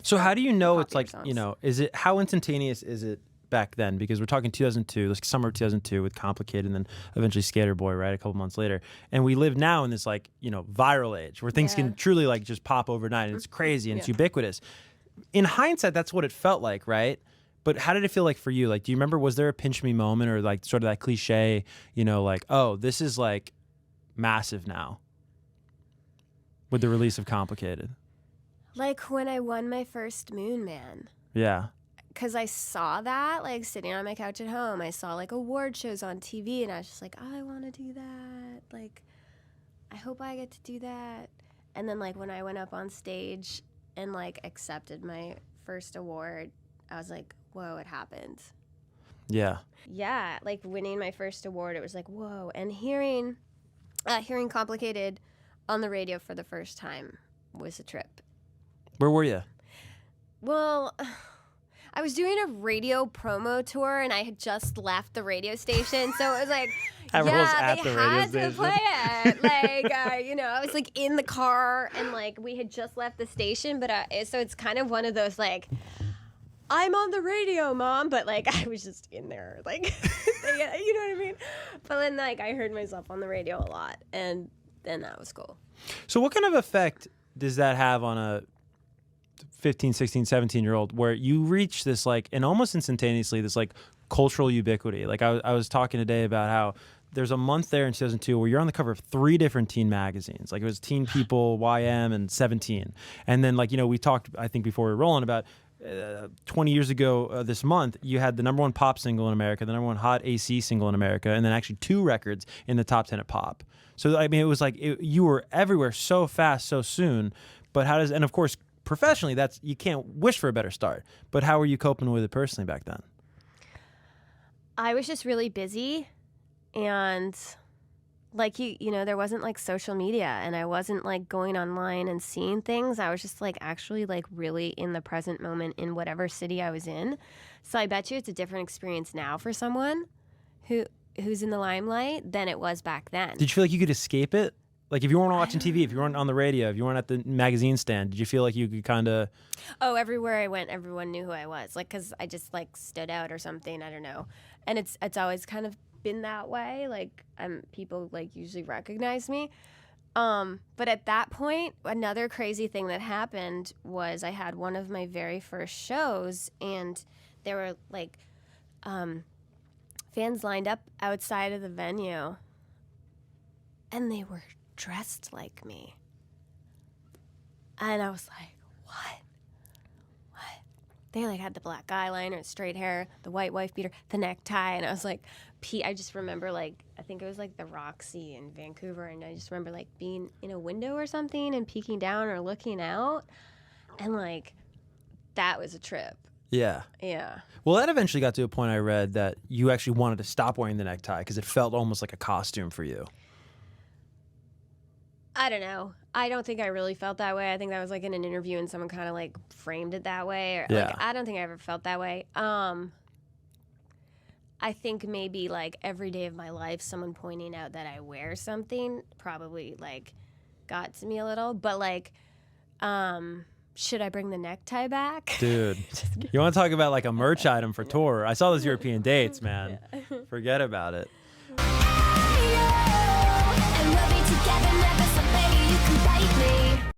So how do you know it's like, songs. you know, is it, how instantaneous is it back then? Because we're talking 2002, like summer of 2002 with Complicated and then eventually Skater Boy, right? A couple months later. And we live now in this like, you know, viral age where things can truly like just pop overnight and it's crazy and it's ubiquitous. In hindsight, that's what it felt like, right? But how did it feel like for you? Like, do you remember, was there a pinch me moment or like sort of that cliche, you know, like, oh, this is like massive now with the release of Complicated? Like when I won my first Moon Man. Yeah. Because I saw that, like, sitting on my couch at home. I saw, like, award shows on TV, and I was just like, oh, I want to do that. Like, I hope I get to do that. And then, like, when I went up on stage and, like, accepted my first award, I was like, whoa, it happened. Yeah. Yeah, like, winning my first award, it was like, whoa. And hearing Complicated on the radio for the first time was a trip. Where were you? Well, I was doing a radio promo tour, and I had just left the radio station, so it was like, Everyone's at they the radio had to station. play it. Like, you know, I was like in the car, and like we had just left the station, but so it's kind of one of those like, I'm on the radio, Mom, but like I was just in there, like, you know what I mean? But then like I heard myself on the radio a lot, and then that was cool. So what kind of effect does that have on a 15, 16, 17-year-old where you reach this like, and almost instantaneously, this like cultural ubiquity? Like I was talking today about how there's a month there in 2002 where you're on the cover of 3 different teen magazines. Like it was Teen People, YM, and 17. And then like, you know, we talked, I think before we were rolling about 20 years ago this month, you had the #1 pop single in America, the #1 hot AC single in America, and then actually 2 records in the top 10 at pop. So, I mean, it was like you were everywhere so fast, so soon. But how does, and of course, professionally, that's, you can't wish for a better start. But how were you coping with it personally back then? I was just really busy, and like you know, there wasn't like social media, and I wasn't like going online and seeing things. I was just like actually like really in the present moment in whatever city I was in. So I bet you it's a different experience now for someone who's in the limelight than it was back then. Did you feel like you could escape it? Like if you weren't watching TV, if you weren't on the radio, if you weren't at the magazine stand, did you feel like you could kind of... Oh, everywhere I went, everyone knew who I was. Like, because I just like stood out or something. I don't know. And it's always kind of been that way. Like, people like usually recognize me. But at that point, another crazy thing that happened was I had one of my very first shows, and there were like fans lined up outside of the venue, and they were dressed like me. And I was like, what? They like had the black eyeliner, straight hair, the white wife beater, the necktie, and I was like, I just remember like, I think it was like the Roxy in Vancouver, and I just remember like being in a window or something and peeking down or looking out, and like, that was a trip. Yeah. Yeah. Well, that eventually got to a point I read that you actually wanted to stop wearing the necktie because it felt almost like a costume for you. I don't know. I don't think I really felt that way. I think that was like in an interview and someone kind of like framed it that way. Or, Yeah. Like, I don't think I ever felt that way. I think maybe like every day of my life, someone pointing out that I wear something probably like got to me a little. But like, should I bring the necktie back? Dude, you want to talk about like a merch item for tour? I saw those European dates, man. Yeah. Forget about it.